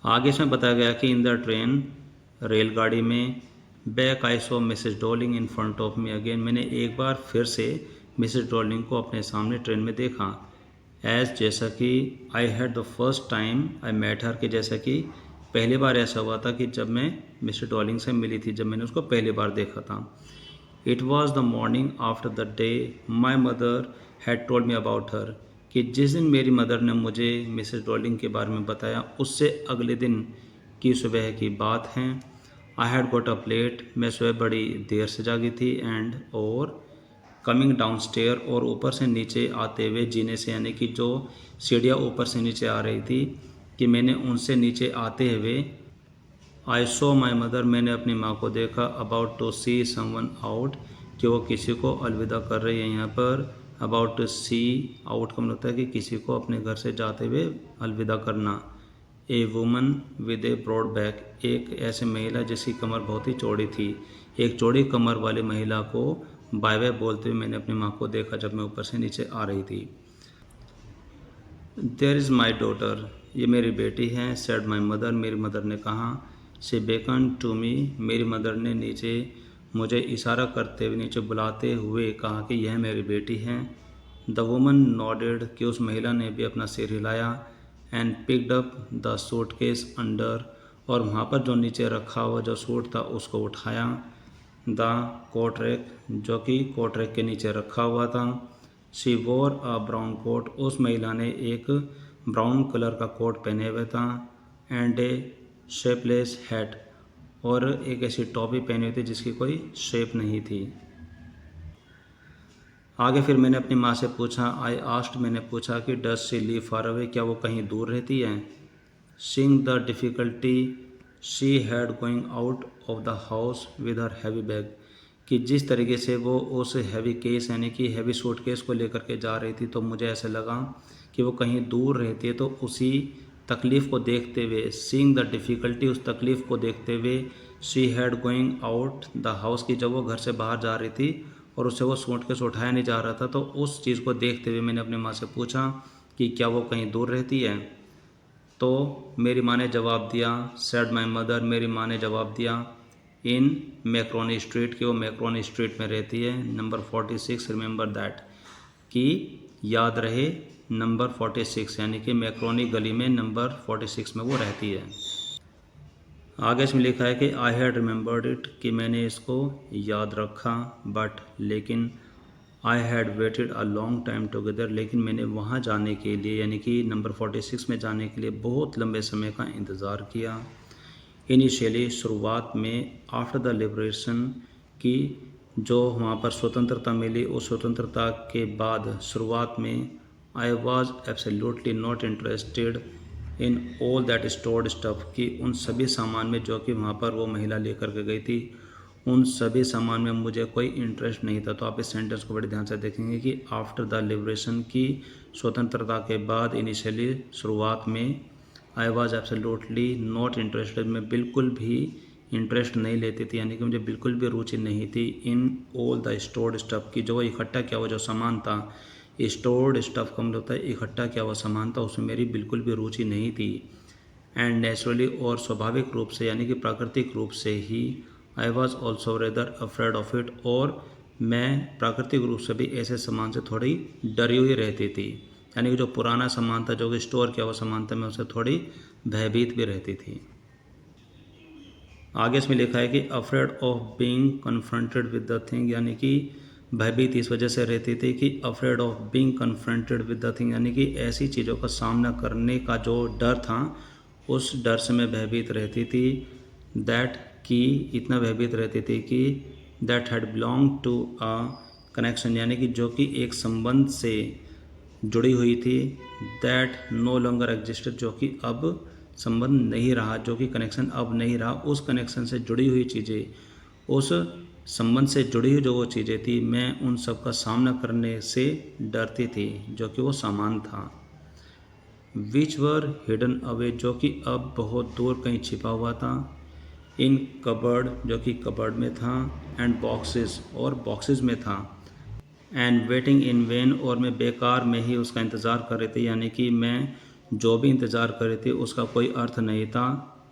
आगे इसमें बताया गया कि इन द ट्रेन, रेलगाड़ी में, back I saw Mrs Darling in front of me again, मैंने एक बार फिर से मिसेस डॉर्लिंग को अपने सामने ट्रेन में देखा। एज जैसा कि I had the first time I met her, कि जैसा कि पहली बार ऐसा हुआ था कि जब मैं मिसेस डॉर्लिंग से मिली थी, जब मैंने उसको पहली बार देखा था। It was the morning after the day my mother had told me about her, कि जिस दिन मेरी मदर ने मुझे मिसेस डॉर्लिंग के बारे में बताया उससे अगले दिन की सुबह की बात है। I had got up late, मैं सुबह बड़ी देर से जागी थी, एंड और कमिंग डाउन स्टेयर, और ऊपर से नीचे आते हुए जीने से, यानी कि जो सीढ़ियाँ ऊपर से नीचे आ रही थी, कि मैंने उनसे नीचे आते हुए आई सो माई मदर, मैंने अपनी माँ को देखा। About to see someone out, कि वो किसी को अलविदा कर रही है। यहाँ पर अबाउट टू सी आउट का मतलब होता है कि किसी को अपने घर से जाते हुए अलविदा करना। A woman with a broad back, एक ऐसी महिला जिसकी कमर बहुत ही चौड़ी थी। एक चौड़ी कमर वाली महिला को बाय बाय बोलते हुए मैंने अपनी माँ को देखा जब मैं ऊपर से नीचे आ रही थी। देयर इज़ माई डॉटर, ये मेरी बेटी है। सेड माई मदर, मेरी मदर ने कहा। शी बेकन टू मी, मेरी मदर ने नीचे मुझे इशारा करते हुए, नीचे बुलाते हुए कहा कि यह मेरी बेटी है। द वुमन नॉडेड, कि उस महिला ने भी अपना सिर हिलाया। And picked up the suitcase under, और वहाँ पर जो नीचे रखा हुआ जो सूट था उसको उठाया। द कोट रैक, जो कि कोट रैक के नीचे रखा हुआ था। शी वोर अ ब्राउन कोट, उस महिला ने एक ब्राउन कलर का कोट पहने हुए था। एंड ए शेपलेस हैट, और एक ऐसी टोपी पहनी हुई थी जिसकी कोई शेप नहीं थी। आगे फिर मैंने अपनी माँ से पूछा, आई आस्क्ड, मैंने पूछा कि does she live far away, क्या वो कहीं दूर रहती है। Seeing the difficulty she had going out of the house with her heavy bag, कि जिस तरीके से वो उस हैवी केस यानी कि हैवी सूट केस को लेकर के जा रही थी, तो मुझे ऐसा लगा कि वो कहीं दूर रहती है। तो उसी तकलीफ़ को देखते हुए, सीइंग द डिफ़िकल्टी, उस तकलीफ़ को देखते हुए, she had going out the house, की जब वो घर से बाहर जा रही थी और उससे वो सूट केस उठाया नहीं जा रहा था, तो उस चीज़ को देखते हुए मैंने अपनी माँ से पूछा कि क्या वो कहीं दूर रहती है। तो मेरी माँ ने जवाब दिया, सेड माई मदर, मेरी माँ ने जवाब दिया, इन मैक्रोनी स्ट्रीट, कि वो मैक्रोनी स्ट्रीट में रहती है, नंबर 46, रिमेंबर दैट, कि याद रहे नंबर 46, यानी कि मैक्रोनी गली में नंबर 46 में वो रहती है। आगे इसमें लिखा है कि आई हैड रिमेंबर्ड इट, कि मैंने इसको याद रखा, बट लेकिन I had weighted a long time together, लेकिन मैंने वहाँ जाने के लिए यानी कि नंबर 46 में जाने के लिए बहुत लंबे समय का इंतज़ार किया। इनिशियली, शुरुआत में, आफ्टर द लिबरेशन, की जो वहाँ पर स्वतंत्रता मिली, उस स्वतंत्रता के बाद शुरुआत में, I was absolutely not interested in all that stored stuff, की उन सभी सामान में जो कि वहाँ पर वो महिला लेकर के गई थी, उन सभी सामान में मुझे कोई इंटरेस्ट नहीं था। तो आप इस सेंटेंस को बड़े ध्यान से देखेंगे कि आफ्टर द लिबरेशन, की स्वतंत्रता के बाद, इनिशियली शुरुआत में, I was absolutely not interested, मैं बिल्कुल भी इंटरेस्ट नहीं लेती थी, यानी कि मुझे बिल्कुल भी रुचि नहीं थी, in all the stored stuff, की जो इकट्ठा किया हुआ जो सामान था। स्टोर्ड स्टफ का मतलब होता है इकट्ठा किया हुआ सामान था, उसमें मेरी बिल्कुल भी रुचि नहीं थी। एंड नेचुरली, और स्वाभाविक रूप से यानी कि प्राकृतिक रूप से ही, I was also rather afraid of it, और मैं प्राकृतिक रूप से भी ऐसे सामान से थोड़ी डरी हुई रहती थी, यानी कि जो पुराना सामान था, जो कि स्टोर किया हुआ सामान था, मैं उससे थोड़ी भयभीत भी रहती थी। आगे इसमें लिखा है कि afraid of being confronted with the thing, यानी कि भयभीत इस वजह से रहती थी कि afraid of being confronted with the thing, यानी कि ऐसी चीज़ों का सामना करने का जो डर था, उस डर से मैं भयभीत रहती थी। दैट, की इतना भयभीत रहती थी कि that had belong to a connection, यानी कि जो कि एक संबंध से जुड़ी हुई थी। दैट नो लॉन्गर एग्जिस्टेड, जो कि अब संबंध नहीं रहा, जो कि कनेक्शन अब नहीं रहा, उस कनेक्शन से जुड़ी हुई चीज़ें, उस संबंध से जुड़ी हुई जो वो चीज़ें थी, मैं उन सब का सामना करने से डरती थी, जो कि वो सामान था। विच वर हिडन अवे, जो कि अब बहुत दूर कहीं छिपा हुआ था। इन कबर्ड, जो कि कबर्ड में था। एंड बॉक्सेस, और बॉक्सेस में था। एंड वेटिंग इन वेन, और मैं बेकार में ही उसका इंतज़ार कर रही थी, यानी कि मैं जो भी इंतज़ार कर रही थी उसका कोई अर्थ नहीं था,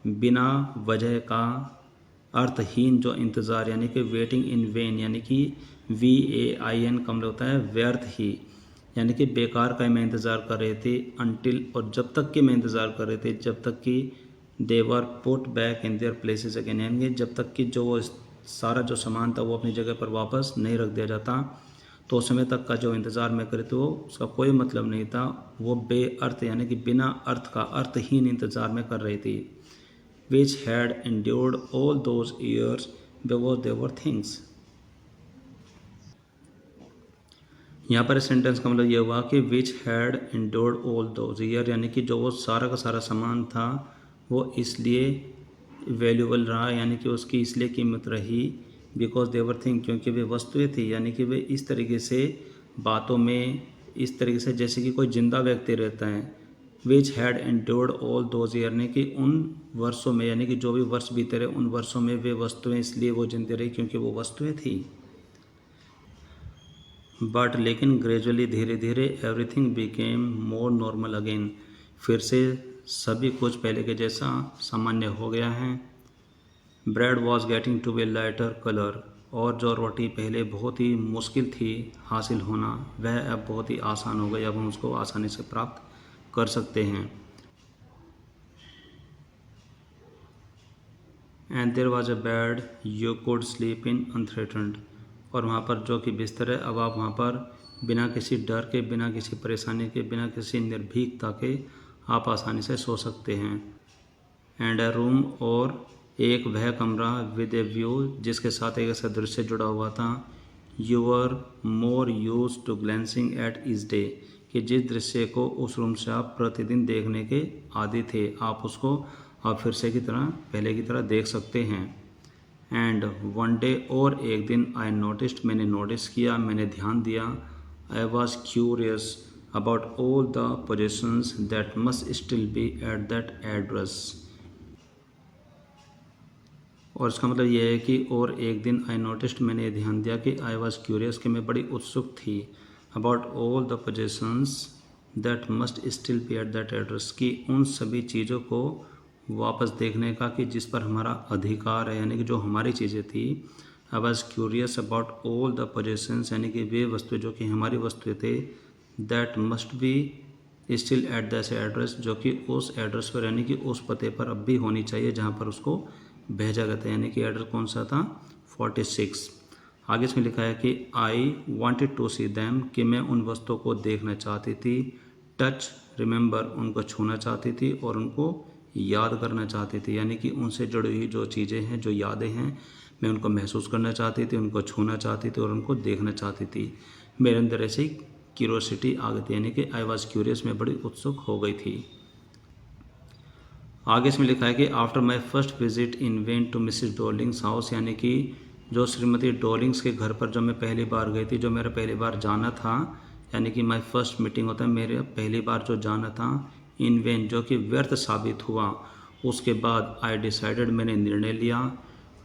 बिना वजह का अर्थहीन जो इंतज़ार, यानी कि वेटिंग इन वेन, यानी कि VAIN का मतलब होता है व्यर्थ ही, यानी कि बेकार का मैं इंतज़ार कर रही थी, अनटिल, और जब तक कि मैं इंतज़ार कर रही थी, जब तक कि they were put back in their places again, यानी कि जब तक कि जो वो सारा जो सामान था वो अपनी जगह पर वापस नहीं रख दिया जाता, तो उस समय तक का जो इंतज़ार मैं करी थी वो उसका कोई मतलब नहीं था, वो बेअर्थ यानी कि बिना अर्थ का अर्थहीन इंतज़ार में कर रही थी। Which had endured all those years because they were things। यहाँ पर सेंटेंस का मतलब ये हुआ कि which had endured all those years, यानी कि जो वो सारा का सारा सामान था वो इसलिए वैल्यूबल रहा, यानी कि उसकी इसलिए कीमत रही, बिकॉज देवर थिंग, क्योंकि वे वस्तुएं थी, यानी कि वे इस तरीके से बातों में, इस तरीके से जैसे कि कोई जिंदा व्यक्ति रहता है। Which had endured all those year, यानी कि उन वर्षों में, यानी कि जो भी वर्ष बीते रहे उन वर्षों में वे वस्तुएं इसलिए वो जिंदी रही क्योंकि वो वस्तुएं थी। बट लेकिन ग्रेजुअली, धीरे धीरे, everything became more normal again, फिर से सभी कुछ पहले के जैसा सामान्य हो गया है। Bread was getting to be lighter colour, और जो रोटी पहले बहुत ही मुश्किल थी हासिल होना, वह अब बहुत ही आसान हो गई, अब हम उसको आसानी से प्राप्त कर सकते हैं। And there was a bed you could sleep in unthreatened, और वहाँ पर जो कि बिस्तर है, अब आप वहाँ पर बिना किसी डर के, बिना किसी परेशानी के, बिना किसी निर्भीकता के आप आसानी से सो सकते हैं। एंड अ रूम, और एक वह कमरा, विद ए व्यू, जिसके साथ एक ऐसा दृश्य जुड़ा हुआ था। You are more used to glancing at each day, कि जिस दृश्य को उस रूम से आप प्रतिदिन देखने के आदी थे, आप उसको आप फिर से की तरह, पहले की तरह देख सकते हैं। एंड वन डे, और एक दिन, आई नोटिस्ड, मैंने नोटिस किया, मैंने ध्यान दिया, I was curious about all the possessions that must still be at that address. और इसका मतलब यह है कि और एक दिन, आई नोटिस्ड, मैंने ध्यान दिया, कि आई वॉज क्यूरियस, कि मैं बड़ी उत्सुक थी, about all the possessions that must still be at that address, कि उन सभी चीज़ों को वापस देखने का कि जिस पर हमारा अधिकार है, यानी कि जो हमारी चीज़ें थी। I was curious about all the possessions, यानी कि वे वस्तुएं जो कि हमारी वस्तुएं थे, that must be still at that address, जो कि उस एड्रेस पर, यानी कि उस पते पर अब भी होनी चाहिए जहाँ पर उसको भेजा गया था, यानी कि एड्रेस कौन सा था, 46। आगे इसमें लिखा है कि I wanted to see them, कि मैं उन वस्तुओं को देखना चाहती थी। टच, रिमेंबर, उनको छूना चाहती थी, और उनको याद करना चाहती थी, यानी कि उनसे जुड़ी हुई जो चीज़ें हैं, जो यादें हैं, मैं उनको महसूस करना चाहती थी, उनको छूना चाहती थी और उनको देखना चाहती थी। मेरे अंदर ऐसी क्यूरोसिटी आ गई थी, यानी कि आई वॉज क्यूरियस, में बड़ी उत्सुक हो गई थी। आगे इसमें लिखा है कि after my first visit in vain to Mrs Darling's house, यानी कि जो श्रीमती डॉर्लिंग्स के घर पर जो मैं पहली बार गई थी, जो मेरा पहली बार जाना था, यानी कि माई फर्स्ट मीटिंग होता है, मेरे पहली बार जो जाना था, इन वेन, जो कि व्यर्थ साबित हुआ। उसके बाद आई डिसाइडेड, मैंने निर्णय लिया,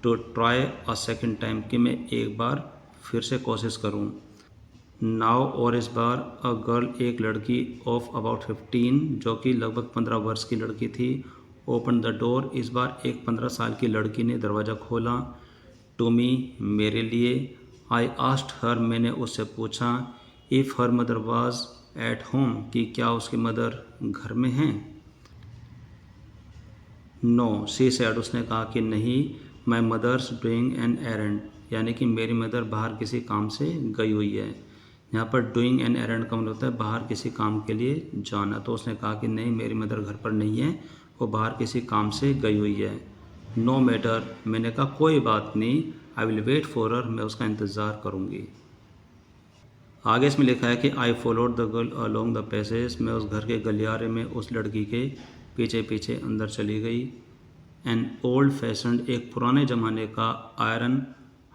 to try a second time, कि मैं एक बार फिर से कोशिश करूं। नाव, और इस बार, अ गर्ल, एक लड़की, ऑफ अबाउट 15, जो कि लगभग 15 वर्ष की लड़की थी, ओपन द डोर, इस बार एक 15 साल की लड़की ने दरवाज़ा खोला, टू मी, मेरे लिए। आई आस्क्ड हर, मैंने उससे पूछा, if her mother was at home, कि क्या उसकी मदर घर में हैं। नो, शी सेड, उसने कहा कि नहीं, my mother's doing an errand, यानी कि मेरी मदर बाहर किसी काम से गई हुई है। यहाँ पर डूइंग एन एरेंड का मतलब होता है बाहर किसी काम के लिए जाना, तो उसने कहा कि नहीं, मेरी मदर घर पर नहीं है, वो बाहर किसी काम से गई हुई है। नो मैटर, मैंने कहा कोई बात नहीं, I will wait for her, मैं उसका इंतज़ार करूँगी। आगे इसमें लिखा है कि I followed the girl along the passage, मैं उस घर के गलियारे में उस लड़की के पीछे पीछे अंदर चली गई। एन ओल्ड फैशन्ड, एक पुराने ज़माने का आयरन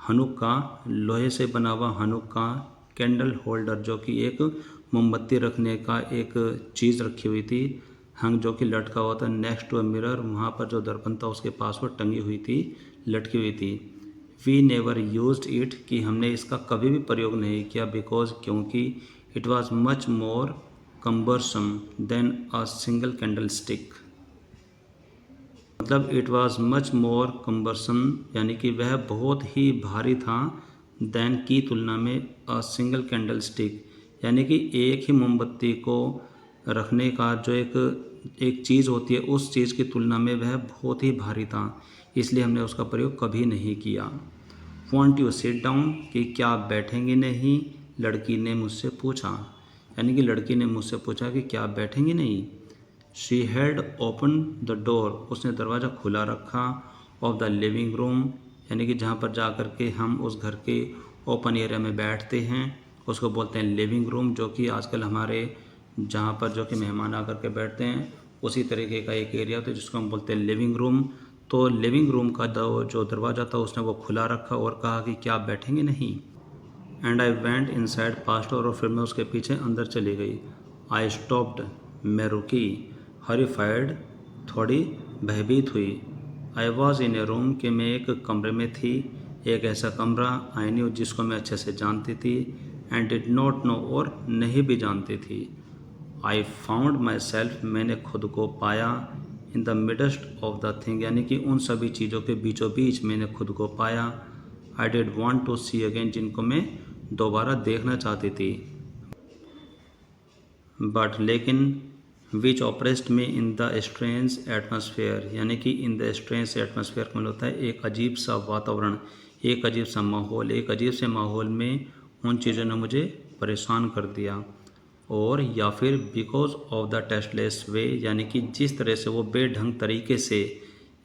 हनुक्का, लोहे से बना हुआ हनुक्का, कैंडल होल्डर, जो कि एक मोमबत्ती रखने का एक चीज़ रखी हुई थी, हंग, जो कि लटका हुआ था, नेक्स्ट टू अ मिरर, वहाँ पर जो दर्पण था उसके पास वो टंगी हुई थी, लटकी हुई थी। वी नेवर यूज्ड इट, कि हमने इसका कभी भी प्रयोग नहीं किया, बिकॉज, क्योंकि, it was much more cumbersome than a single candlestick। मतलब it was much more cumbersome, यानी कि वह बहुत ही भारी था, दैन की तुलना में, अ सिंगल कैंडल स्टिक, यानी कि एक ही मोमबत्ती को रखने का जो एक चीज़ होती है, उस चीज़ की तुलना में वह बहुत ही भारी था, इसलिए हमने उसका प्रयोग कभी नहीं किया। वॉन्ट यू सिट डाउन, कि क्या आप बैठेंगे नहीं, लड़की ने मुझसे पूछा, यानी कि लड़की ने मुझसे पूछा कि क्या आप बैठेंगे नहीं। She had open the door, उसने दरवाज़ा खुला रखा, ऑफ द लिविंग रूम, यानी कि जहाँ पर जा कर के हम उस घर के ओपन एरिया में बैठते हैं उसको बोलते हैं लिविंग रूम, जो कि आजकल हमारे जहाँ पर जो कि मेहमान आकर के बैठते हैं उसी तरीके का एक एरिया होता है जिसको हम बोलते हैं लिविंग रूम। तो लिविंग रूम का जो दरवाज़ा था उसने वो खुला रखा और कहा कि क्या आप बैठेंगे नहीं। And I went inside past, और फिर मैं उसके पीछे अंदर चली गई। आई स्टॉप्ड, मैं रुकी। हॉरिफाइड, थोड़ी भयभीत हुई। I was in A room, कि मैं एक कमरे में थी, एक ऐसा कमरा, आई न्यू, जिसको मैं अच्छे से जानती थी, एंड डिड नॉट नो, और नहीं भी जानती थी। आई फाउंड माई सेल्फ, मैंने खुद को पाया, in the midst of the thing, यानी कि उन सभी चीज़ों के बीचों बीच मैंने खुद को पाया। I did want to see again, जिनको मैं दोबारा देखना चाहती थी, बट लेकिन विच ऑपरेस्ट में इन द स्ट्रेंज एटमॉस्फेयर, यानी कि इन द स्ट्रेंज एटमॉस्फेयर का मतलब होता है एक अजीब सा वातावरण, एक अजीब सा माहौल, एक अजीब से माहौल में उन चीज़ों ने मुझे परेशान कर दिया। और या फिर बिकॉज ऑफ द टेस्टलेस वे, यानी कि जिस तरह से वो बेढंग तरीके से,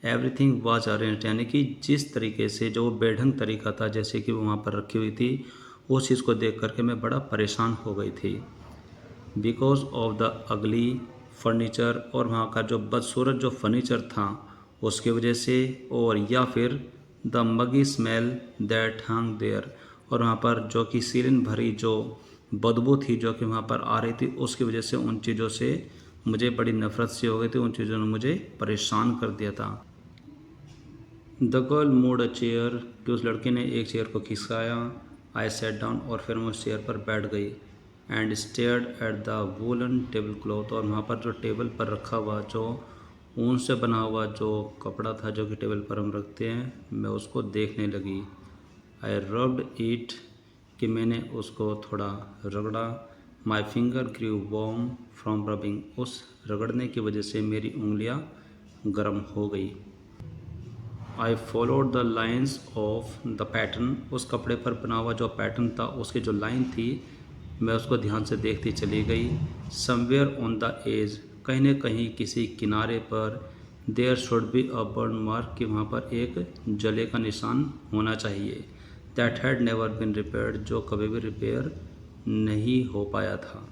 एवरीथिंग वाज अरेंज्ड, यानी कि जिस तरीके से जो बेढंग तरीका था जैसे कि वो वहाँ पर रखी हुई थी, उस चीज़ को देख करके मैं बड़ा परेशान हो गई थी। Because of the ugly furniture, और वहाँ का जो बदसूरत जो फर्नीचर था उसकी वजह से, और या फिर the muggy smell that hung there, और वहाँ पर जो कि सीलन भरी जो बदबू थी जो कि वहाँ पर आ रही थी, उसकी वजह से उन चीज़ों से मुझे बड़ी नफ़रत सी हो गई थी, उन चीज़ों ने मुझे परेशान कर दिया था। The girl mood a chair, कि उस लड़के ने एक चेयर को खिसकाया। आई सेट डाउन, और फिर मैं उस चेयर पर बैठ गई। And stared at the woollen table cloth, और वहाँ पर जो टेबल पर रखा हुआ जो ऊन से बना हुआ जो कपड़ा था जो कि टेबल पर हम रखते हैं, मैं उसको देखने लगी। आई रब्ड इट, कि मैंने उसको थोड़ा रगड़ा। My finger grew warm from rubbing, उस रगड़ने की वजह से मेरी उंगलियां गर्म हो गई। आई followed the lines of the pattern, उस कपड़े पर बना हुआ जो पैटर्न था उसकी जो लाइन थी मैं उसको ध्यान से देखती चली गई। समवेयर ऑन द एज, कहीं न कहीं किसी किनारे पर, there should be a burn mark, कि वहाँ पर एक जले का निशान होना चाहिए। That had never been repaired, जो कभी भी रिपेयर नहीं हो पाया था।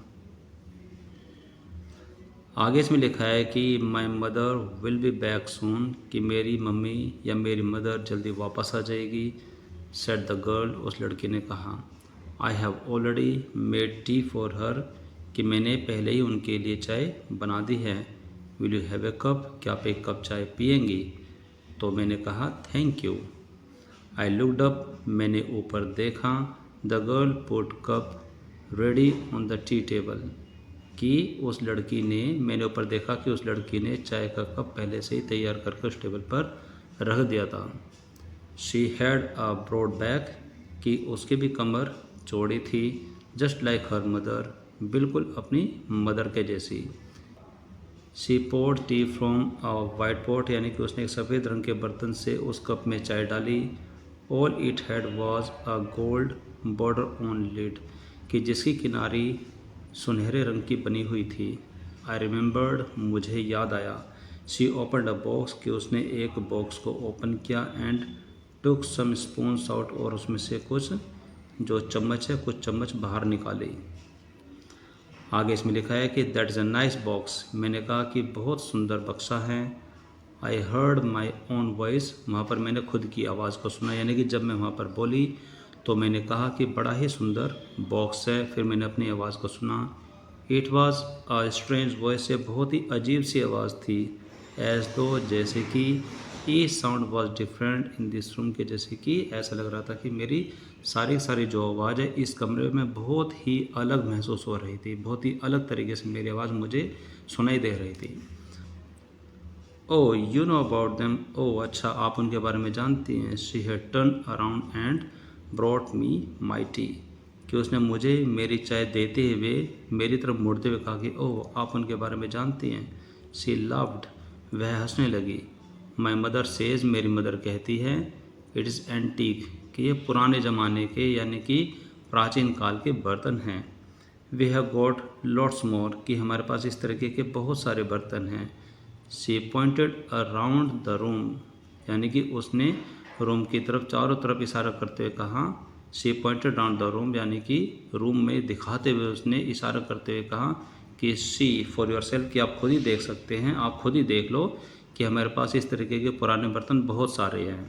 आगे इसमें लिखा है कि my mother will be back soon, कि मेरी मम्मी या मेरी मदर जल्दी वापस आ जाएगी। सेड द गर्ल, उस लड़की ने कहा। I have already made tea for her, कि मैंने पहले ही उनके लिए चाय बना दी है। Will you have a cup, क्या आप एक कप चाय पियेंगी? तो मैंने कहा thank you. I looked up, मैंने ऊपर देखा। The girl put cup ready on the tea table, कि उस लड़की ने, मैंने ऊपर देखा कि उस लड़की ने चाय का कप पहले से ही तैयार करके उस टेबल पर रख दिया था। She had a broad back, कि उसकी भी कमर चौड़ी थी, जस्ट लाइक हर मदर, बिल्कुल अपनी मदर के जैसी। She poured tea from a white pot, यानी कि उसने एक सफ़ेद रंग के बर्तन से उस कप में चाय डाली। All it had was a gold border on lid, कि जिसकी किनारी सुनहरे रंग की बनी हुई थी। आई रिमेंबर्ड, मुझे याद आया। शी ओपनड अ बॉक्स, कि उसने एक बॉक्स को ओपन किया। And took some spoons out, और उसमें से कुछ जो चम्मच है, कुछ चम्मच बाहर निकाले। आगे इसमें लिखा है कि that is a nice box, मैंने कहा कि बहुत सुंदर बक्सा है। I heard my own voice, वहाँ पर मैंने खुद की आवाज़ को सुना, यानी कि जब मैं वहाँ पर बोली तो मैंने कहा कि बड़ा ही सुंदर बॉक्स है, फिर मैंने अपनी आवाज़ को सुना। It was a strange voice, ये बहुत ही अजीब सी आवाज़ थी। एज दो, जैसे कि each sound was different in this room, के जैसे कि ऐसा लग रहा था कि मेरी सारी सारी जो आवाज़ है इस कमरे में बहुत ही अलग महसूस हो रही थी, बहुत ही अलग तरीके से मेरी आवाज़ मुझे सुनाई दे रही थी। Oh you know about them, oh अच्छा आप उनके बारे में जानती हैं। She had turned around and brought me my tea, कि उसने मुझे मेरी चाय देते हुए मेरी तरफ मुड़ते हुए कहा कि ओह आप उनके बारे में जानती हैं। शी लव्ड, वह हंसने लगी। माई मदर सेज, मेरी मदर कहती है, इट इज़ एंटीक, कि ये पुराने ज़माने के यानी कि प्राचीन काल के बर्तन हैं। We have got lots more, कि हमारे पास इस तरीके के बहुत सारे बर्तन हैं। She pointed around the room, यानी कि उसने रूम की तरफ चारों तरफ इशारा करते हुए कहा। She pointed around the room, यानी कि रूम में दिखाते हुए उसने इशारा करते हुए कहा कि सी फॉर योर सेल्फ, कि आप खुद ही देख सकते हैं, आप खुद ही देख लो कि हमारे पास इस तरीके के पुराने बर्तन बहुत सारे हैं।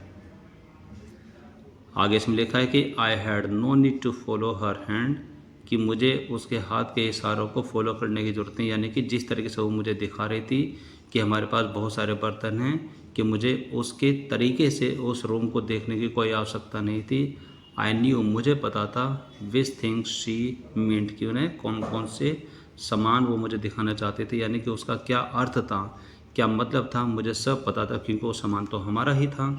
आगे इसमें लिखा है कि I had no need to follow her hand, कि मुझे उसके हाथ के इशारों को फॉलो करने की ज़रूरत नहीं, यानी कि जिस तरीके से वो मुझे दिखा रही थी कि हमारे पास बहुत सारे बर्तन हैं, कि मुझे उसके तरीके से उस रूम को देखने की कोई आवश्यकता नहीं थी। आई न्यू, मुझे पता था, विच थिंग्स शी मीन्ट, कि उन्हें कौन कौन से सामान वो मुझे दिखाना चाहते थे, यानी कि उसका क्या अर्थ था, क्या मतलब था, मुझे सब पता था, क्योंकि वो सामान तो हमारा ही था।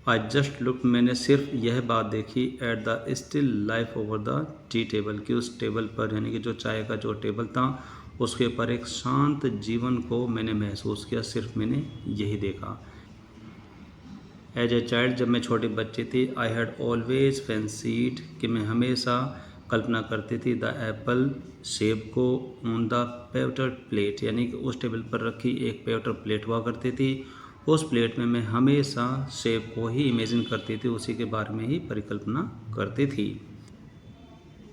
आई जस्ट लुक, मैंने सिर्फ यह बात देखी, at the still life over the tea table, कि उस टेबल पर यानी कि जो चाय का जो टेबल था उसके ऊपर एक शांत जीवन को मैंने महसूस किया, सिर्फ मैंने यही देखा। एज ए चाइल्ड, जब मैं छोटी बच्ची थी, आई हैड ऑलवेज फैंसीड, कि मैं हमेशा कल्पना करती थी द एप्पल सेब को ऑन द पेवटर प्लेट, यानी कि उस टेबल पर रखी एक पेवटर प्लेट हुआ करती थी, उस प्लेट में मैं हमेशा सेब को ही इमेजिन करती थी, उसी के बारे में ही परिकल्पना करती थी।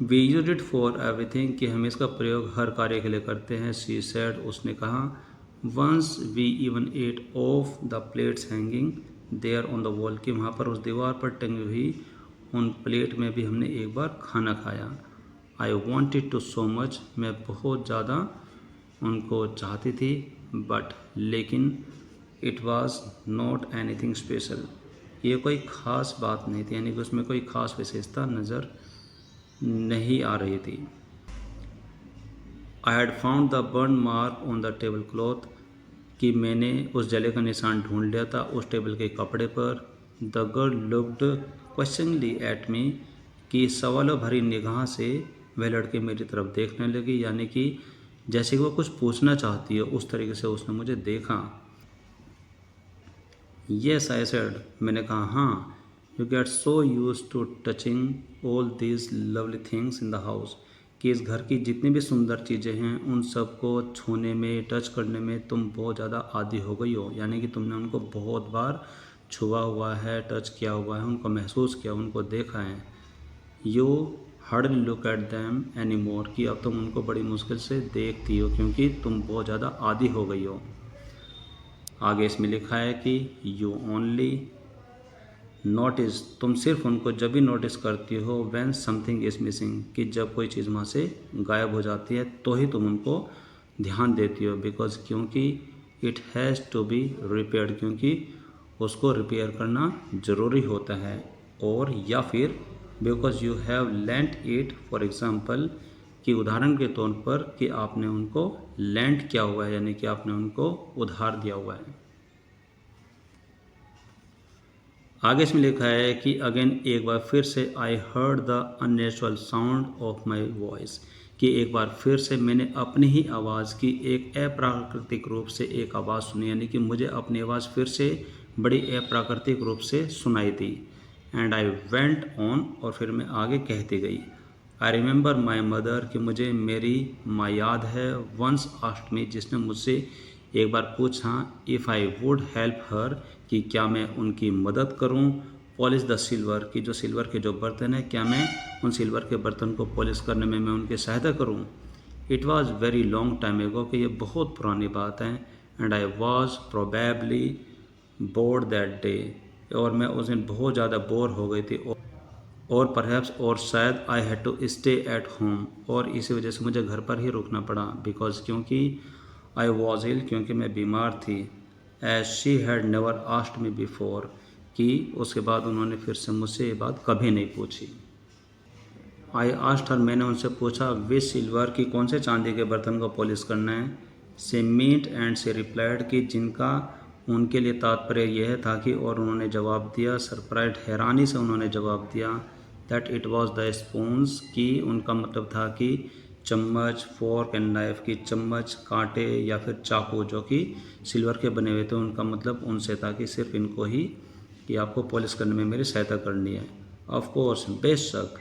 We use it for everything, कि हम इसका प्रयोग हर कार्य के लिए करते हैं। शी सेड, उसने कहा। Once we even ate off the plates hanging there on the wall, कि वहाँ पर उस दीवार पर टंगी हुई उन प्लेट में भी हमने एक बार खाना खाया। I wanted to so much, मैं बहुत ज़्यादा उनको चाहती थी, बट लेकिन it was not anything special, ये कोई ख़ास बात नहीं थी, यानी कि उसमें कोई ख़ास विशेषता नज़र नहीं आ रही थी। I had found the burn mark on the table cloth, कि मैंने उस जले का निशान ढूंढ लिया था उस टेबल के कपड़े पर। The girl looked questioningly at me, कि सवालों भरी निगाह से वह लड़की मेरी तरफ देखने लगी, यानी कि जैसे कि वो कुछ पूछना चाहती है उस तरीके से उसने मुझे देखा। येस आई सेड, मैंने कहा हाँ। You get so used to touching all these lovely things in the house, कि इस घर की जितनी भी सुंदर चीज़ें हैं उन सब को छूने में, टच करने में तुम बहुत ज़्यादा आदी हो गई हो, यानी कि तुमने उनको बहुत बार छुआ हुआ है, टच किया हुआ है, उनको महसूस किया, उनको देखा है। You hardly look at them any more, कि अब तुम उनको बड़ी मुश्किल से देखती हो क्योंकि तुम बहुत ज़्यादा आदी हो गई हो। आगे इसमें लिखा है कि यू ओनली नोटिस, तुम सिर्फ उनको जब भी नोटिस करती हो व्हेन समथिंग इज़ मिसिंग, कि जब कोई चीज़ वहाँ से गायब हो जाती है तो ही तुम उनको ध्यान देती हो। बिकॉज, क्योंकि it has to be repaired, क्योंकि उसको रिपेयर करना ज़रूरी होता है, और या फिर because you have lent it, for example, कि उदाहरण के तौर पर कि आपने उनको लेंट किया हुआ है, यानी कि आपने उनको उधार दिया हुआ है। आगे इसमें लिखा है कि अगेन, एक बार फिर से, I heard the unnatural sound of my voice, कि एक बार फिर से मैंने अपनी ही आवाज़ की एक अप्राकृतिक रूप से एक आवाज़ सुनी, यानी कि मुझे अपनी आवाज़ फिर से बड़ी अप्राकृतिक रूप से सुनाई दी। एंड आई वेंट ऑन, और फिर मैं आगे कहती गई। आई रिमेंबर माई मदर, कि मुझे मेरी माँ याद है। वंस आस्क्ड मी, जिसने मुझसे एक बार पूछा, if I would help her, कि क्या मैं उनकी मदद करूं, पॉलिश द सिल्वर, कि जो सिल्वर के जो बर्तन हैं, क्या मैं उन सिल्वर के बर्तन को पॉलिश करने में मैं उनकी सहायता करूं। It was very long time एगो, कि ये बहुत पुरानी बात है। And I was probably board that day, और मैं उस दिन बहुत ज़्यादा बोर हो गई थी, और परहैप्स, और शायद I had to stay at home, और इसी वजह से मुझे घर पर ही रुकना पड़ा। बिकॉज, क्योंकि आई वॉज इल, क्योंकि मैं बीमार थी। As she had never asked me before, की। उसके बाद उन्होंने फिर से मुझसे ये बात कभी नहीं पूछी। आई आस्क्ड हर, मैंने उनसे पूछा, विच सिल्वर की कौन से चांदी के बर्तन को पॉलिश करना है। से मीट एंड से रिप्लाइड कि जिनका उनके लिए तात्पर्य यह था कि, और उन्होंने जवाब दिया, सरप्राइज हैरानी से उन्होंने जवाब दिया, that it was the spoons की उनका मतलब था कि चम्मच, फोर्क एंड नाइफ की चम्मच, कांटे या फिर चाकू जो कि सिल्वर के बने हुए थे, उनका मतलब उनसे था कि सिर्फ इनको ही कि आपको पॉलिश करने में मेरी सहायता करनी है। ऑफ कोर्स बेशक,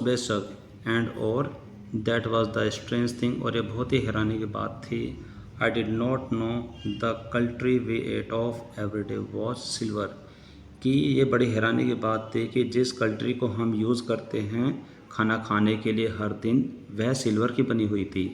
बेशक, एंड और that was the strange thing, और ये बहुत ही हैरानी की बात थी। I did not know the cutlery we ate off every day was silver, कि ये बड़ी हैरानी की बात थी कि जिस कल्ट्री को हम यूज़ करते हैं खाना खाने के लिए हर दिन, वह सिल्वर की बनी हुई थी।